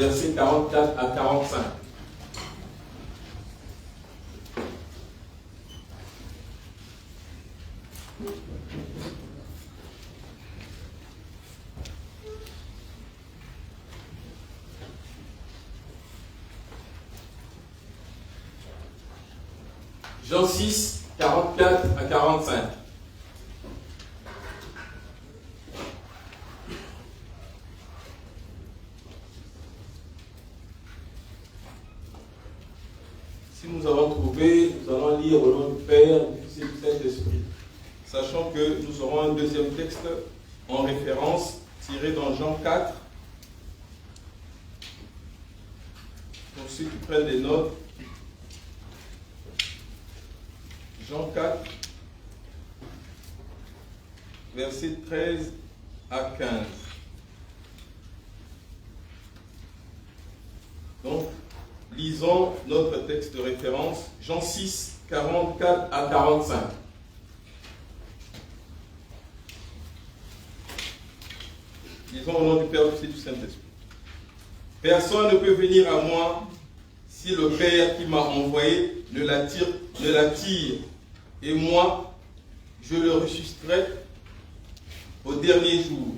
versets 44 à 45. Jean 6, 44 à 45. Si nous avons trouvé, nous allons lire au nom du Père, du Fils et du Saint-Esprit. Sachant que nous aurons un deuxième texte en référence tiré dans Jean 4. Pour ceux qui prennent des notes, Jean 4, versets 13 à 15. Donc, lisons notre texte de référence, Jean 6, 44 à 45. Lisons au nom du Père, du Fils et du Saint-Esprit. Personne ne peut venir à moi si le Père qui m'a envoyé ne l'attire. Et moi, je le ressusciterai au dernier jour.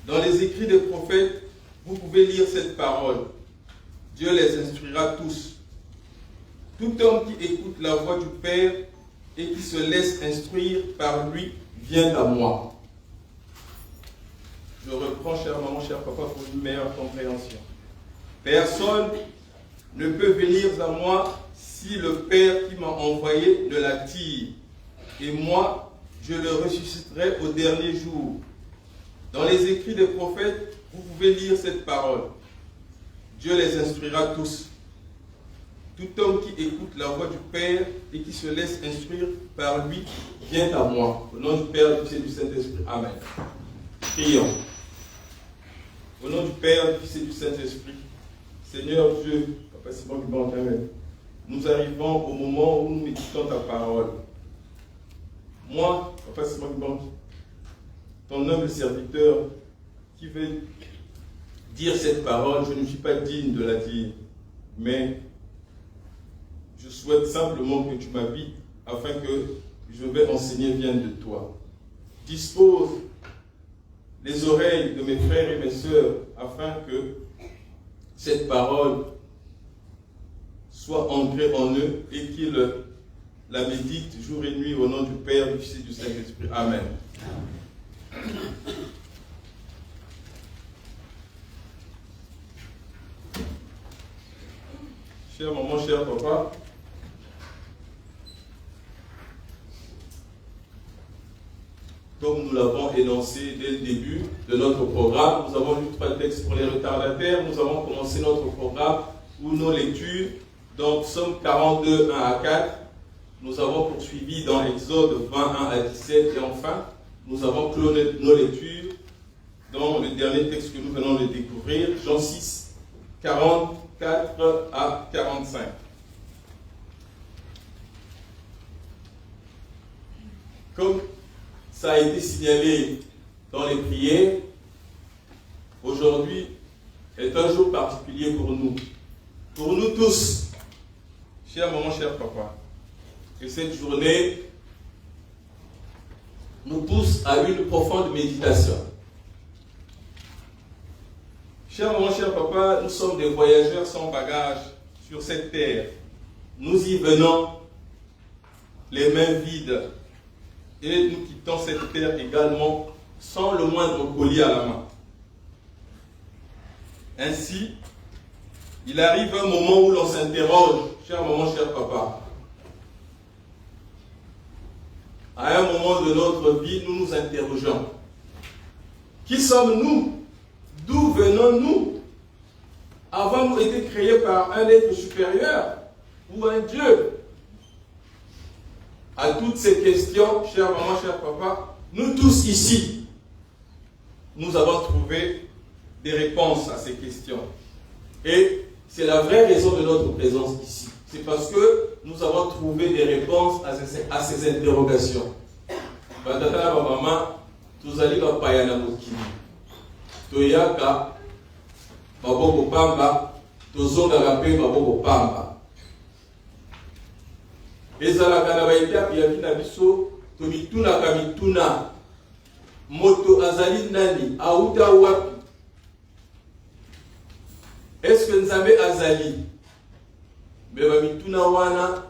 Dans les écrits des prophètes, vous pouvez lire cette parole. Dieu les instruira tous. Tout homme qui écoute la voix du Père et qui se laisse instruire par lui vient à moi. Je reprends, chère maman, cher papa, pour une meilleure compréhension. Personne ne peut venir à moi si le Père qui m'a envoyé ne l'attire. Et moi, je le ressusciterai au dernier jour. Dans les écrits des prophètes, vous pouvez lire cette parole. Dieu les instruira tous. Tout homme qui écoute la voix du Père et qui se laisse instruire par lui vient à moi. Au nom du Père, du Fils et du Saint-Esprit. Amen. Prions. Au nom du Père, du Fils et du Saint-Esprit. Seigneur Dieu, Papa Simon du bon Amen. Nous arrivons au moment où nous méditons ta parole. Moi, Papa Simon du bon, ton humble serviteur qui veut dire cette parole, je ne suis pas digne de la dire, mais je souhaite simplement que tu m'habites afin que je vais enseigner vienne de toi. Dispose les oreilles de mes frères et mes sœurs afin que cette parole soit ancrée en eux et qu'ils la méditent jour et nuit au nom du Père, du Fils et du Saint-Esprit. Amen. Chère maman, cher papa, comme nous l'avons énoncé dès le début de notre programme, nous avons lu 3 textes pour les retardataires. Nous avons commencé notre programme où nos lectures, donc Psaume 42, 1 à 4, nous avons poursuivi dans Exode 21 à 17 et enfin, nous avons clos nos lectures dans le dernier texte que nous venons de découvrir, Jean 6, 44 à 45. Comme ça a été signalé dans les prières, aujourd'hui est un jour particulier pour nous tous, chère maman, cher papa. Et cette journée nous pousse à une profonde méditation. Chère maman, cher papa, nous sommes des voyageurs sans bagages sur cette terre. Nous y venons les mains vides. Et nous quittons cette terre également sans le moindre collier à la main. Ainsi, il arrive un moment où l'on s'interroge, chère maman, cher papa. À un moment de notre vie, nous nous interrogeons. Qui sommes-nous? D'où venons-nous? Avons-nous été créés par un être supérieur ou un Dieu? À toutes ces questions, chère maman, cher papa, nous tous ici, nous avons trouvé des réponses à ces questions. Et c'est la vraie raison de notre présence ici. C'est parce que nous avons trouvé des réponses à ces interrogations. Batata maman, tuzali ka payana mokili. Toyaka baboko pamba, tozongaka mpe baboko pamba. Ezalaka na baetape ya bina biso, tomitunaka mituna, moto azali nani, auta wapi? Est-ce que Nzambe azali? Mais ba mituna wana,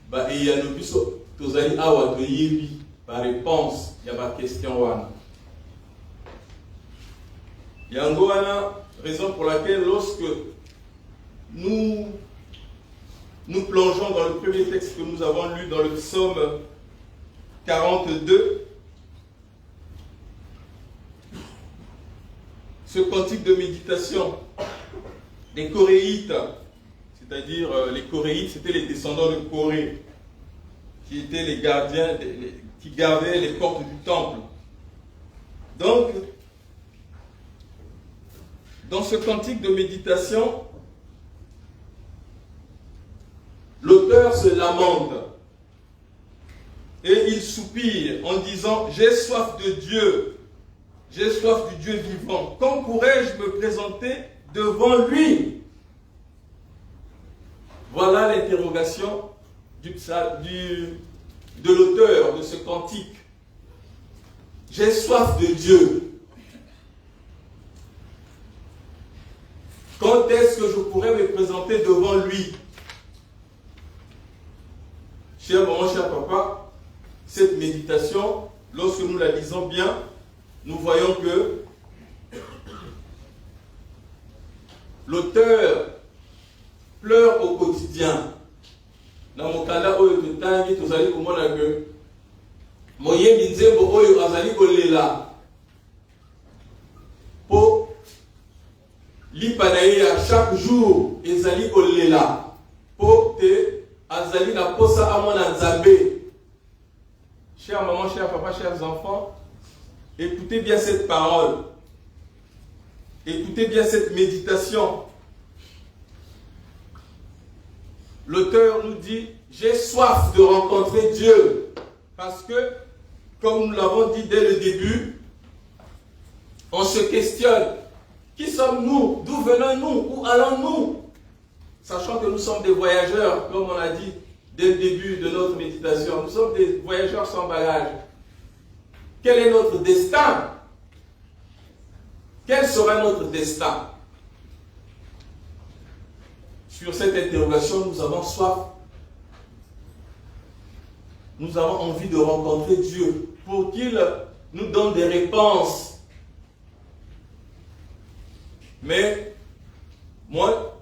ba eyano biso, tozali awa toyebi, ba réponse, ya ba question wana. Yango wana, raison pour laquelle lorsque nous plongeons dans le premier texte que nous avons lu dans le psaume 42, ce cantique de méditation des Coréites, c'est-à-dire les Coréites, c'était les descendants de Corée, qui étaient les gardiens, qui gardaient les portes du temple. Donc, dans ce cantique de méditation, l'auteur se lamente et il soupire en disant « J'ai soif de Dieu, j'ai soif du Dieu vivant. Quand pourrais-je me présenter devant lui ?» Voilà l'interrogation de l'auteur de ce cantique. J'ai soif de Dieu. Quand est-ce que je pourrais me présenter devant lui? Cher maman, cher papa, cette méditation, lorsque nous la lisons bien, nous voyons que l'auteur pleure au quotidien. Dans mon cas-là, oyo totangi tozali komona que moyebi nzembo oyo azali kolela po lipa na ye à chaque jour ezali kolela po te azali na posa amona Nzambe. Chère maman, cher papa, chers enfants, écoutez bien cette parole. Écoutez bien cette méditation. L'auteur nous dit, j'ai soif de rencontrer Dieu. Parce que, comme nous l'avons dit dès le début, on se questionne. Qui sommes-nous? D'où venons-nous? Où allons-nous? Sachant que nous sommes des voyageurs, comme on a dit dès le début de notre méditation. Nous sommes des voyageurs sans bagage. Quel est notre destin? Quel sera notre destin? Sur cette interrogation, nous avons soif. Nous avons envie de rencontrer Dieu pour qu'il nous donne des réponses. Mais moi,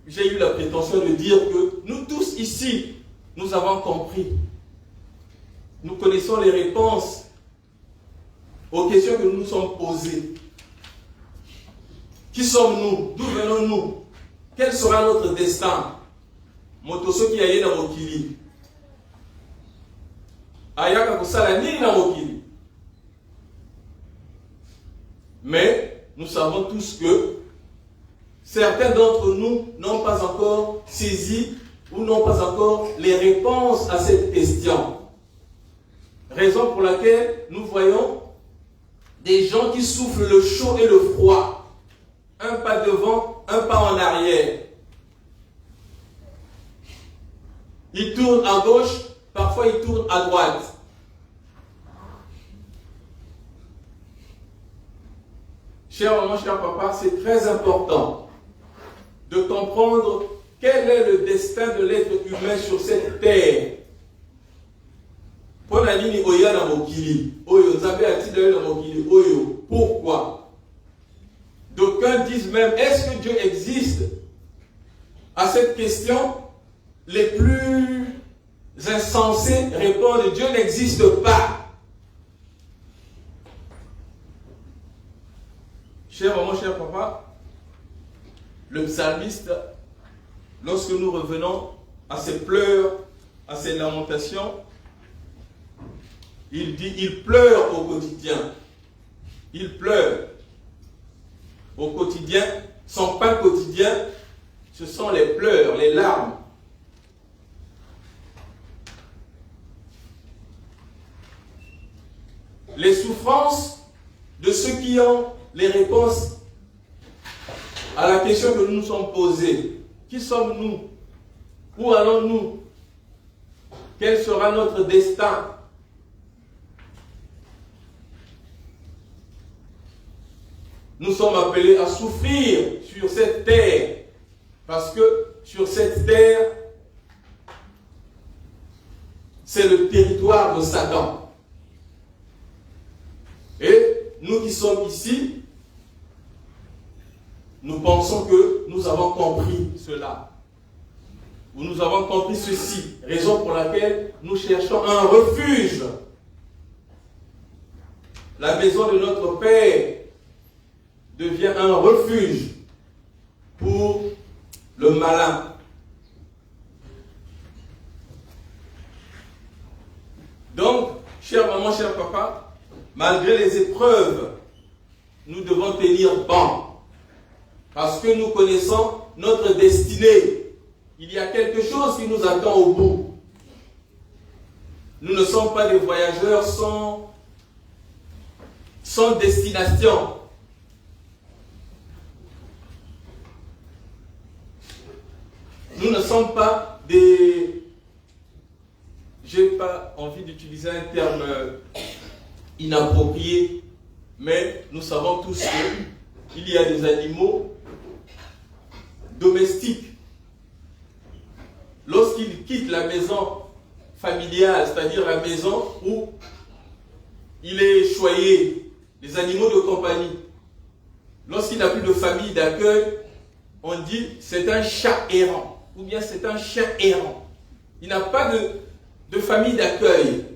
j'ai eu la prétention de dire que nous tous ici, nous avons compris. Nous connaissons les réponses aux questions que nous nous sommes posées. Qui sommes-nous? D'où venons-nous? Quel sera notre destin? Motoso qui aille na mokili. Ayaka kosala nini na mokili. Mais nous savons tous que certains d'entre nous n'ont pas encore saisi ou n'ont pas encore les réponses à cette question. Raison pour laquelle nous voyons des gens qui souffrent le chaud et le froid. Un pas devant, un pas en arrière. Ils tournent à gauche, parfois ils tournent à droite. Cher maman, cher papa, c'est très important de comprendre quel est le destin de l'être humain sur cette terre. Pourquoi? D'aucuns disent même, est-ce que Dieu existe? À cette question, les plus insensés répondent, Dieu n'existe pas. Cher maman, cher papa, le psalmiste, lorsque nous revenons à ses pleurs, à ses lamentations, il dit, il pleure au quotidien. Il pleure au quotidien. Son pain quotidien, ce sont les pleurs, les larmes. Les souffrances de ceux qui ont les réponses à la question que nous nous sommes posée. Qui sommes-nous? Où allons-nous? Quel sera notre destin? Nous sommes appelés à souffrir sur cette terre. Parce que sur cette terre, c'est le territoire de Satan. Et nous qui sommes ici, nous pensons que nous avons compris cela. Ou nous avons compris ceci. Raison pour laquelle nous cherchons un refuge. La maison de notre Père devient un refuge pour le malin. Donc, chère maman, cher papa, malgré les épreuves, nous devons tenir bon. Parce que nous connaissons notre destinée. Il y a quelque chose qui nous attend au bout. Nous ne sommes pas des voyageurs sans destination. Nous ne sommes pas des... Je n'ai pas envie d'utiliser un terme inapproprié, mais nous savons tous qu'il y a des animaux domestiques. Lorsqu'ils quittent la maison familiale, c'est-à-dire la maison où il est choyé, les animaux de compagnie, lorsqu'il n'a plus de famille d'accueil, on dit c'est un chat errant. Ou bien c'est un chien errant. Il n'a pas de famille d'accueil.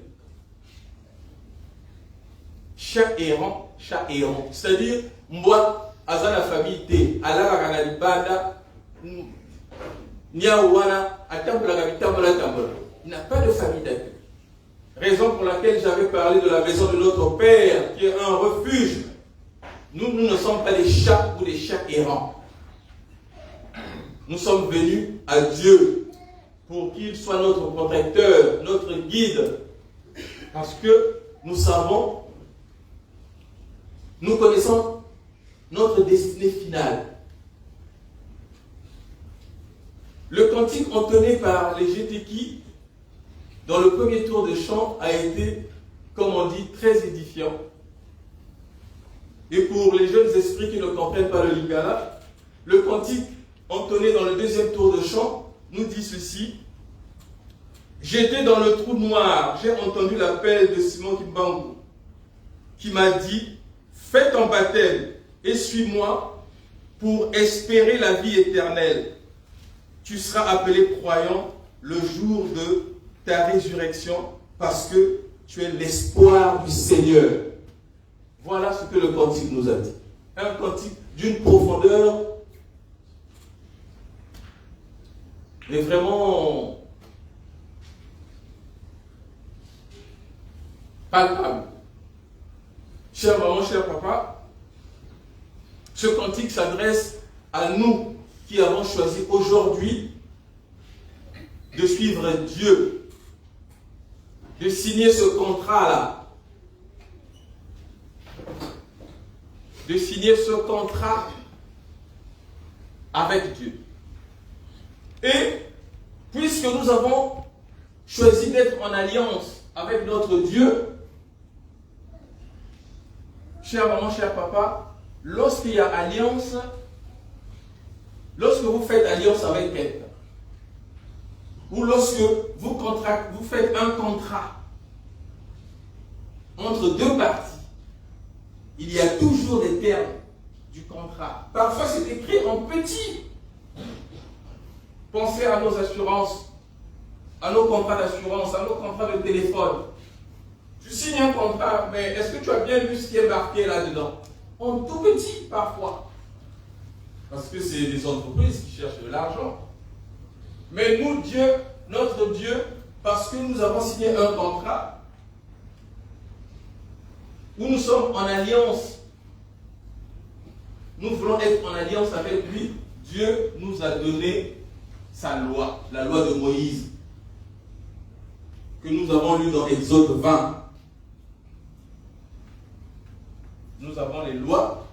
Chien errant, chat errant. C'est-à-dire, moi, à la famille T, à la Ranalibanda, Niaouana, à Tambola, il n'a pas de famille d'accueil. Raison pour laquelle j'avais parlé de la maison de notre Père, qui est un refuge. Nous ne sommes pas des chats ou des chiens errants. Nous sommes venus à Dieu pour qu'il soit notre protecteur, notre guide. Parce que nous savons, nous connaissons notre destinée finale. Le cantique entonné par les GTK dans le premier tour de chant a été, comme on dit, très édifiant. Et pour les jeunes esprits qui ne comprennent pas le lingala, le cantique entonné dans le deuxième tour de chant, nous dit ceci. J'étais dans le trou noir, j'ai entendu l'appel de Simon Kimbangu, qui m'a dit, fais ton baptême et suis-moi pour espérer la vie éternelle. Tu seras appelé croyant le jour de ta résurrection, parce que tu es l'espoir du Seigneur. Voilà ce que le cantique nous a dit. Un cantique d'une profondeur mais vraiment palpable. Chère maman, cher papa, ce cantique s'adresse à nous qui avons choisi aujourd'hui de suivre Dieu, de signer ce contrat-là, de signer ce contrat avec Dieu. Et puisque nous avons choisi d'être en alliance avec notre Dieu, chère maman, cher papa, lorsqu'il y a alliance, lorsque vous faites alliance avec quelqu'un, ou lorsque vous faites un contrat entre deux parties, il y a toujours des termes du contrat. Parfois c'est écrit en petit. Pensez à nos assurances, à nos contrats d'assurance, à nos contrats de téléphone. Tu signes un contrat, mais est-ce que tu as bien lu ce qui est marqué là-dedans? En tout petit parfois. Parce que c'est des entreprises qui cherchent de l'argent. Mais nous, Dieu, notre Dieu, parce que nous avons signé un contrat où nous sommes en alliance, nous voulons être en alliance avec lui, Dieu nous a donné sa loi, la loi de Moïse, que nous avons lu dans Exode 20. Nous avons les lois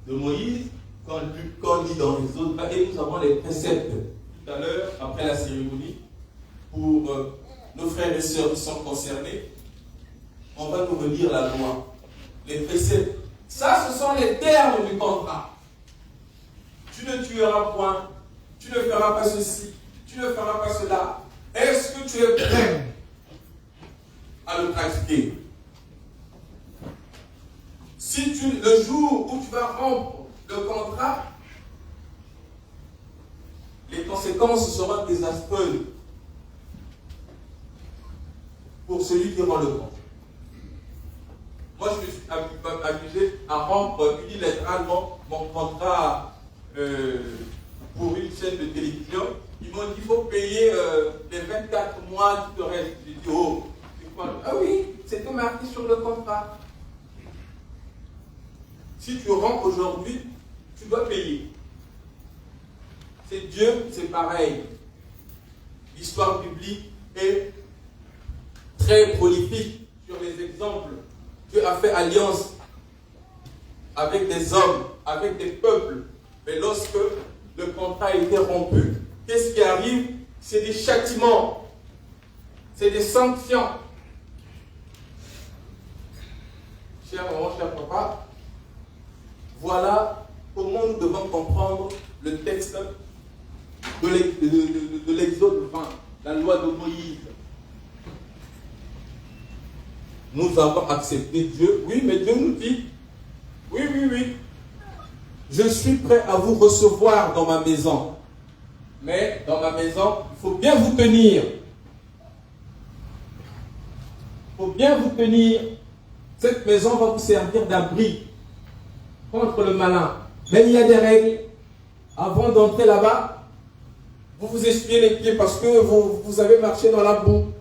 de Moïse quand on lit dans les autres, et nous avons les préceptes tout à l'heure, après la cérémonie, pour nos frères et sœurs qui sont concernés. On va nous relire la loi, les préceptes. Ça, ce sont les termes du contrat. Tu ne tueras point, tu ne feras pas ceci, tu ne feras pas cela. Est-ce que tu es prêt à le pratiquer? Si le jour où tu vas rompre le contrat, les conséquences seront désastreuses pour celui qui rend le compte. Moi, je me suis amusé à rompre unilatéralement mon contrat pour une chaîne de télévision. Ils m'ont dit qu'il faut payer les 24 mois qui te restent. J'ai dit, oh, c'est quoi? Ah oui, c'était marqué sur le contrat. Si tu rentres aujourd'hui, tu dois payer. C'est Dieu, c'est pareil. L'histoire biblique est très prolifique sur les exemples. Dieu a fait alliance avec des hommes, avec des peuples. Mais lorsque le contrat a été rompu, qu'est-ce qui arrive? C'est des châtiments. C'est des sanctions. Cher maman, cher papa, voilà comment nous devons comprendre le texte de l'Exode 20, la loi de Moïse. Nous avons accepté Dieu. Oui, mais Dieu nous dit, oui, je suis prêt à vous recevoir dans ma maison. Mais dans ma maison, il faut bien vous tenir. Il faut bien vous tenir. Cette maison va vous servir d'abri contre le malin. Mais il y a des règles. Avant d'entrer là-bas, vous vous essuyez les pieds parce que vous avez marché dans la boue.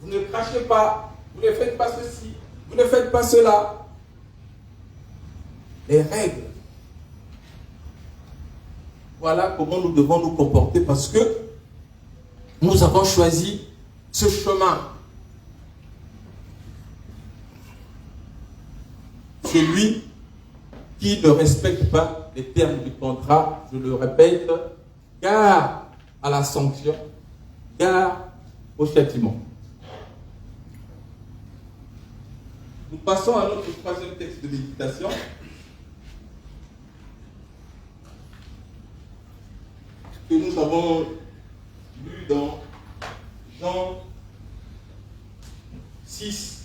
Vous ne crachez pas. Vous ne faites pas ceci. Vous ne faites pas cela. Les règles. Voilà comment nous devons nous comporter parce que nous avons choisi ce chemin. Celui qui ne respecte pas les termes du contrat, je le répète, gare à la sanction, gare au châtiment. Nous passons à notre troisième texte de méditation. Que nous avons lu dans Jean 6.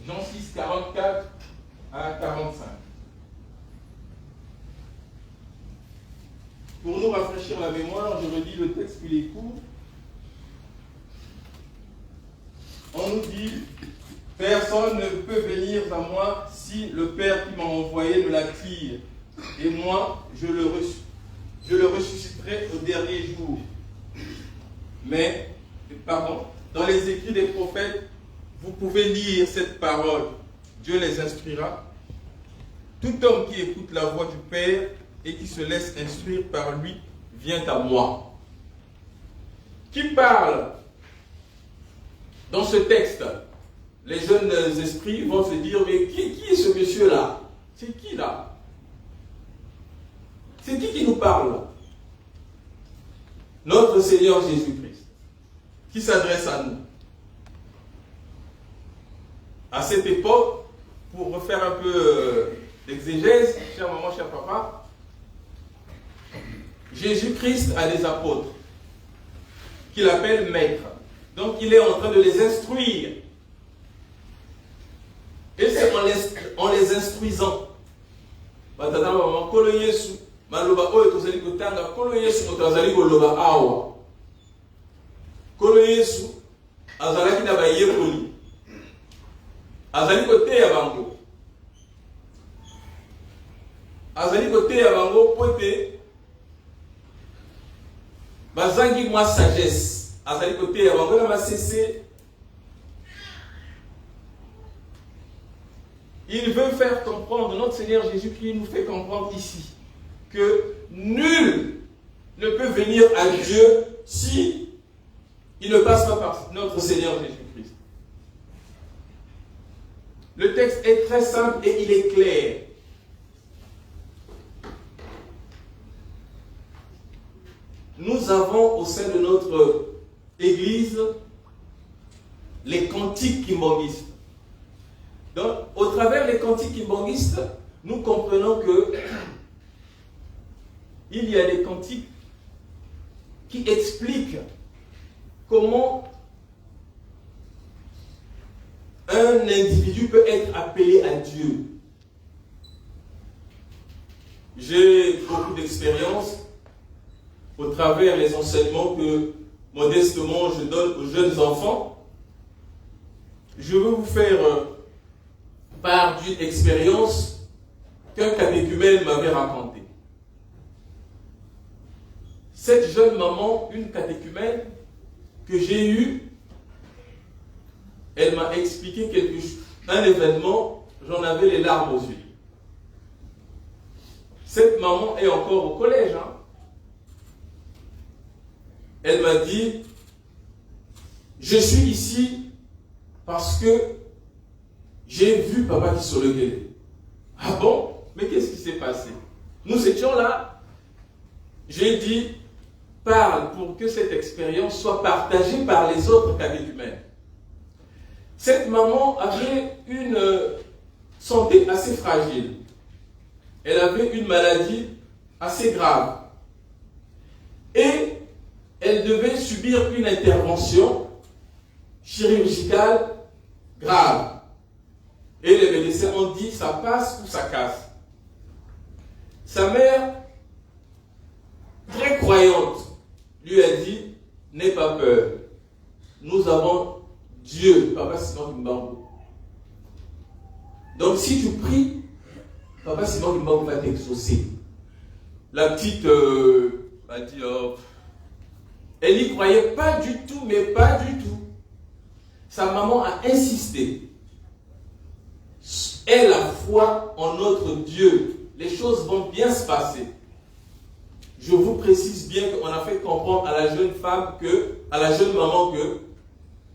Jean 6, 44 à 45. Pour nous rafraîchir la mémoire, je redis le texte, puis les cours. On nous dit, personne ne peut venir à moi si le Père qui m'a envoyé ne l'attire. Et moi, je le ressusciterai au dernier jour. Mais, dans les écrits des prophètes, vous pouvez lire cette parole. Dieu les instruira. Tout homme qui écoute la voix du Père et qui se laisse instruire par lui vient à moi. Qui parle dans ce texte? Les jeunes esprits vont se dire, mais qui est ce monsieur-là? C'est qui là? C'est qui nous parle? Notre Seigneur Jésus-Christ, qui s'adresse à nous. À cette époque, pour refaire un peu d'exégèse, chère maman, cher papa, Jésus-Christ a des apôtres qu'il appelle maîtres. Donc il est en train de les instruire. Et c'est en les instruisant. Azali côté ya bango. Azali côté ya bango pote. Bazangi moi sagesse. Azali côté ya bango na cessé. Il veut faire comprendre, notre Seigneur Jésus-Christ nous fait comprendre ici que nul ne peut venir à Dieu si ne passe pas par notre Seigneur Jésus-Christ. Le texte est très simple et il est clair. Nous avons au sein de notre Église les cantiques kimbongistes. Donc, au travers des cantiques kimbongistes, nous comprenons que il y a des cantiques qui expliquent comment un individu peut être appelé à Dieu. J'ai beaucoup d'expérience au travers des enseignements que modestement je donne aux jeunes enfants. Je veux vous faire part d'une expérience qu'un catéchumène m'avait racontée. Cette jeune maman, une catéchumène que j'ai eue, elle m'a expliqué un événement, j'en avais les larmes aux yeux. Cette maman est encore au collège. Elle m'a dit, je suis ici parce que j'ai vu papa qui se levait. Ah bon? Mais qu'est-ce qui s'est passé? Nous étions là. J'ai dit, parle pour que cette expérience soit partagée par les autres catéchumènes. Cette maman avait une santé assez fragile. Elle avait une maladie assez grave. Et elle devait subir une intervention chirurgicale grave. Et les médecins ont dit, ça passe ou ça casse. Sa mère, très croyante, lui a dit, n'aie pas peur. Nous avons Dieu, Papa Simon Kimbangu. Donc si tu pries, Papa Simon Kimbangu va t'exaucer. La petite a dit, oh, elle n'y croyait pas du tout, mais pas du tout. Sa maman a insisté. Aie la foi en notre Dieu. Les choses vont bien se passer. Je vous précise bien qu'on a fait comprendre à la jeune femme à la jeune maman que,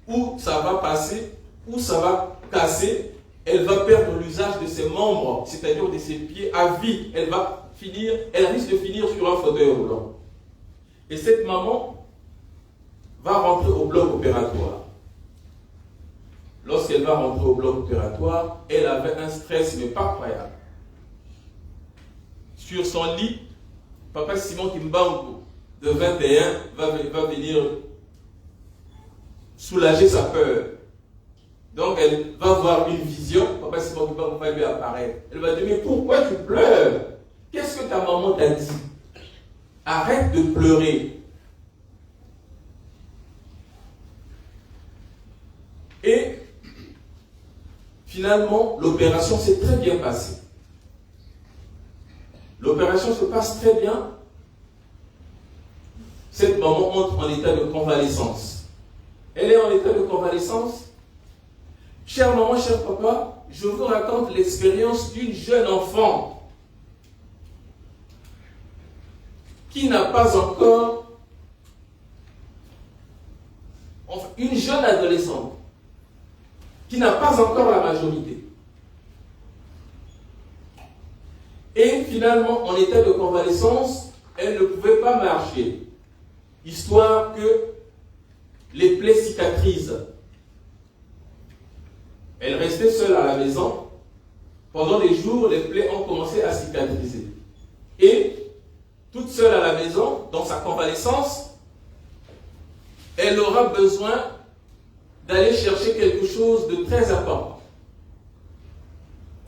où ça va passer, où ça va casser, elle va perdre l'usage de ses membres, c'est-à-dire de ses pieds à vie. Elle risque de finir sur un fauteuil roulant. Et cette maman va rentrer au bloc opératoire. Lorsqu'elle va rentrer au bloc opératoire, elle avait un stress, mais pas croyable. Sur son lit, Papa Simon Kimbangu, de 21, va venir soulager sa peur. Donc elle va voir une vision, Papa Simon Kimbangu va lui apparaître. Elle va dire, mais pourquoi tu pleures? Qu'est-ce que ta maman t'a dit? Arrête de pleurer. Et finalement, l'opération s'est très bien passée. L'opération se passe très bien. Cette maman entre en état de convalescence. Elle est en état de convalescence. Chère maman, cher papa, je vous raconte l'expérience d'une jeune enfant qui n'a pas encore, enfin, une jeune adolescente qui n'a pas encore la majorité. Et finalement, en état de convalescence, elle ne pouvait pas marcher, histoire que les plaies cicatrisent. Elle restait seule à la maison. Pendant des jours, les plaies ont commencé à cicatriser. Et, toute seule à la maison, dans sa convalescence, elle aura besoin d'aller chercher quelque chose de très important.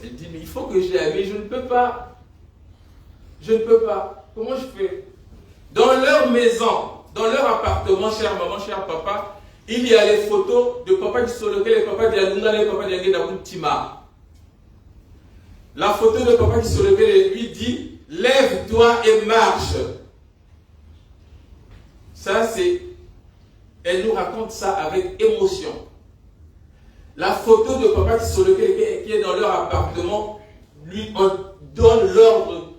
Elle dit, mais il faut que j'y aille, mais je ne peux pas. Je ne peux pas. Comment je fais? Dans leur maison, dans leur appartement, chère maman, cher papa, il y a les photos de papa qui sont lequel les papas d'Yalunga, les papas d'Yalunga. La photo de papa qui se levait lui dit, lève-toi et marche. Ça, c'est... Elle nous raconte ça avec émotion. La photo de papa qui se levait, qui est dans leur appartement, lui donne l'ordre.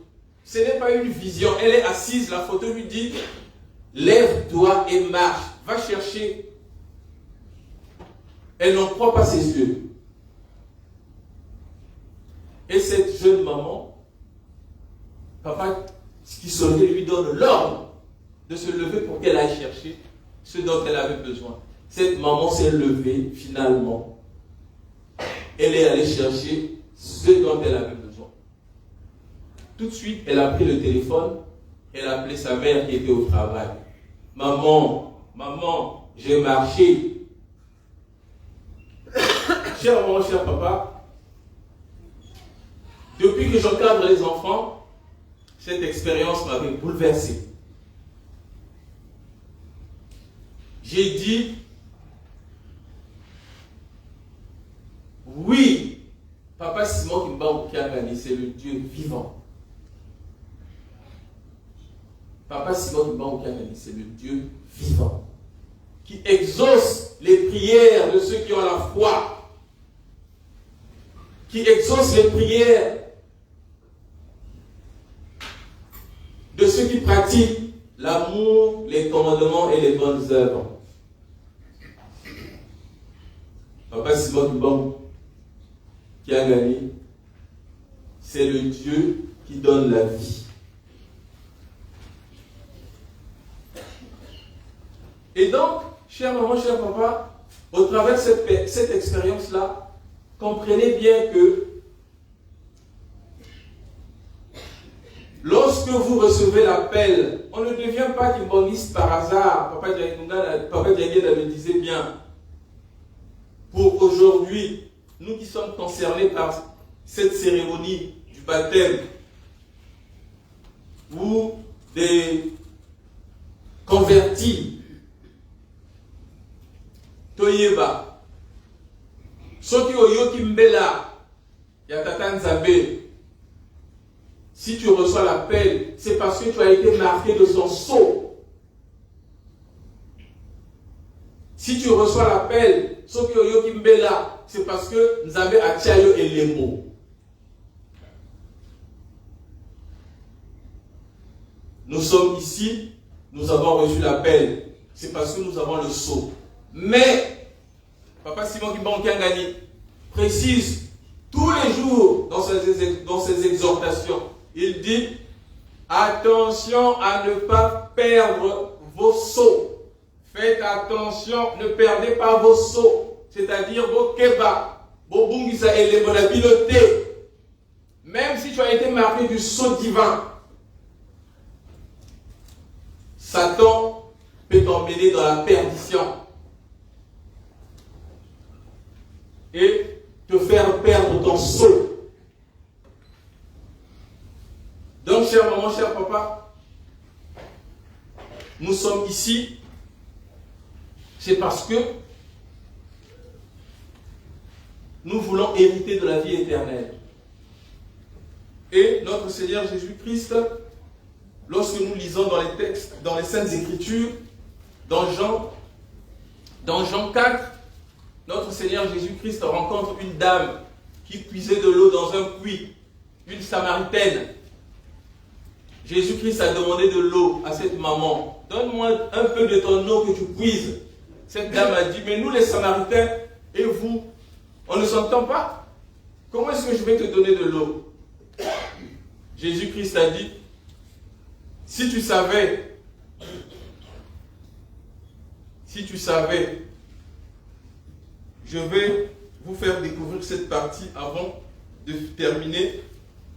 Ce n'est pas une vision. Elle est assise, la photo lui dit, lève-toi et marche. Va chercher Elle n'en croit pas ses yeux. Et cette jeune maman, papa qui se levait lui donne l'ordre de se lever pour qu'elle aille chercher ce dont elle avait besoin. Cette maman s'est levée finalement. Elle est allée chercher ce dont elle avait besoin. Tout de suite, elle a pris le téléphone, elle a appelé sa mère qui était au travail. Maman, j'ai marché. Chère maman, cher papa, depuis que j'encadre les enfants, cette expérience m'avait bouleversé. J'ai dit, oui, Papa Simon Kimba-Okiangani, c'est le Dieu vivant. Papa Simon Kimba-Okiangani, c'est le Dieu vivant, qui exauce les prières de ceux qui ont la foi, qui exauce les prières de ceux qui pratiquent l'amour, les commandements et les bonnes œuvres. Papa Simon Kimba-Okiangani, c'est le Dieu qui donne la vie. Et donc, chère maman, cher papa, au travers de cette expérience-là, comprenez bien que lorsque vous recevez l'appel, on ne devient pas kimbangiste par hasard. Papa Diagueda le disait bien. Pour aujourd'hui, nous qui sommes concernés par cette cérémonie du baptême, ou des convertis, Toyeba, Soki Oyoki Mbela, Yatata Nzambe. Si tu reçois l'appel, c'est parce que tu as été marqué de son sceau. Si tu reçois l'appel, Soki Oyoki Mbela, c'est parce que Nzambe a Tchayo et les mots. Nous sommes ici, nous avons reçu l'appel. C'est parce que nous avons le sceau. Mais, Papa Simon Kimba-Okiangani précise tous les jours dans ses exhortations, il dit, attention à ne pas perdre vos sceaux. Faites attention, ne perdez pas vos sceaux, c'est-à-dire vos kebas, vos bungisa et les habiletés. Même si tu as été marqué du sceau divin, Satan peut t'emmener dans la perdition et te faire perdre ton sceau. Donc, chère maman, cher papa, nous sommes ici, c'est parce que nous voulons hériter de la vie éternelle. Et notre Seigneur Jésus-Christ, lorsque nous lisons dans les textes, dans les Saintes Écritures, dans Jean 4, notre Seigneur Jésus-Christ rencontre une dame qui puisait de l'eau dans un puits, une Samaritaine. Jésus-Christ a demandé de l'eau à cette maman. Donne-moi un peu de ton eau que tu puises. Cette dame a dit, mais nous les Samaritains et vous, on ne s'entend pas. Comment est-ce que je vais te donner de l'eau? Jésus-Christ a dit, si tu savais, je vais vous faire découvrir cette partie avant de terminer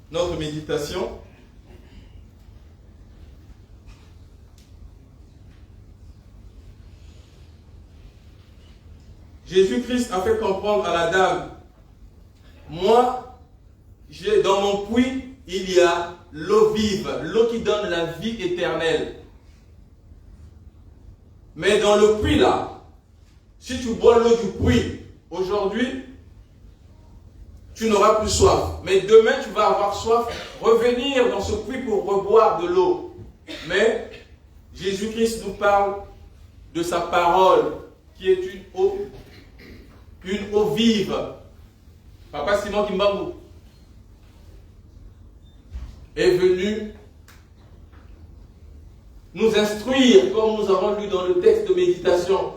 notre méditation. Jésus-Christ a fait comprendre à la dame, moi, dans mon puits, il y a l'eau vive, l'eau qui donne la vie éternelle. Mais dans le puits là, si tu bois l'eau du puits, aujourd'hui, tu n'auras plus soif. Mais demain, tu vas avoir soif, revenir dans ce puits pour reboire de l'eau. Mais Jésus-Christ nous parle de sa parole, qui est une eau vive. Papa Simon Kimba est venu nous instruire, comme nous avons lu dans le texte de méditation.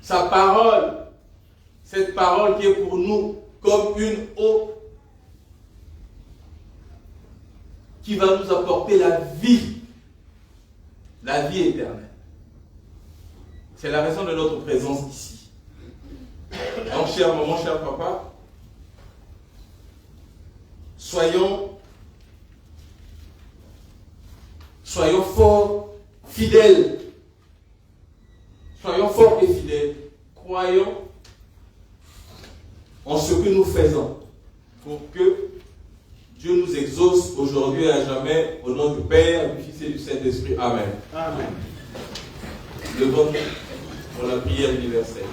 sa parole, cette parole qui est pour nous comme une eau qui va nous apporter la vie éternelle. C'est la raison de notre présence ici. Donc, chère maman, cher papa, soyons forts, fidèles. Soyons forts et fidèles. Croyons en ce que nous faisons pour que Dieu nous exauce aujourd'hui et à jamais au nom du Père, du Fils et du Saint-Esprit. Amen. Amen. Levons-nous pour la prière universelle.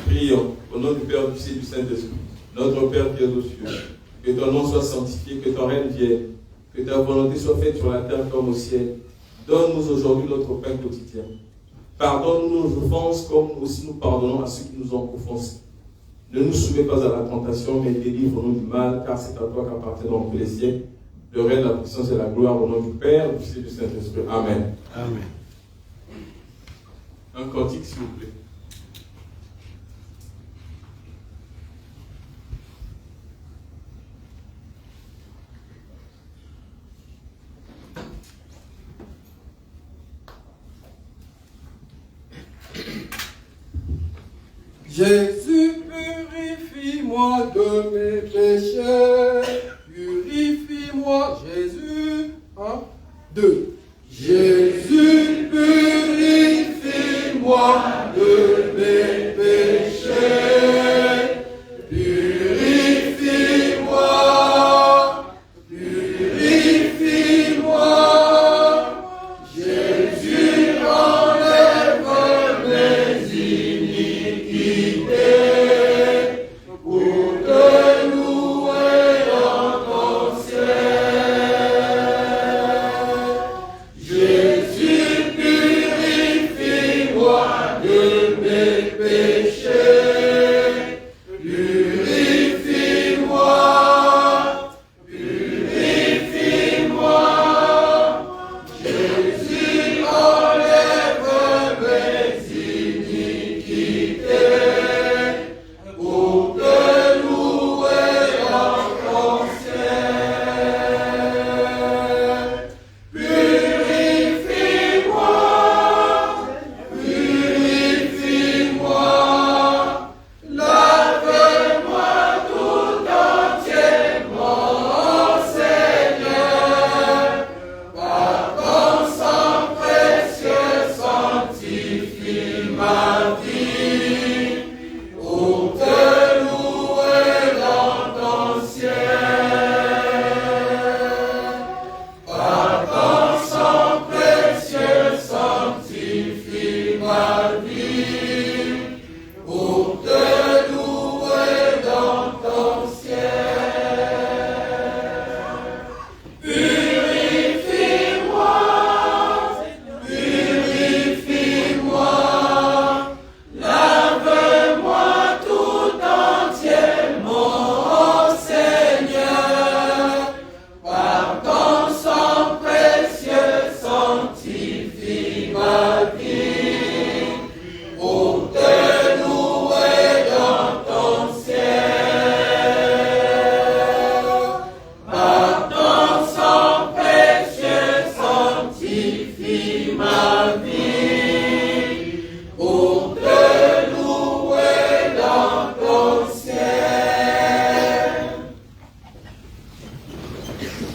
Prions au nom du Père, du Fils et du Saint-Esprit. Notre Père qui es aux cieux, que ton nom soit sanctifié, que ton règne vienne, que ta volonté soit faite sur la terre comme au ciel. Donne-nous aujourd'hui notre pain quotidien. Pardonne-nous nos offenses comme nous aussi nous pardonnons à ceux qui nous ont offensés. Ne nous soumets pas à la tentation, mais délivre-nous du mal, car c'est à toi qu'appartiennent donc les siècles, le règne, la puissance et la gloire au nom du Père, du Fils et du Saint-Esprit. Amen. Amen. Un cantique, s'il vous plaît. Jésus, purifie-moi de mes péchés. Purifie-moi, Jésus. 1, 2.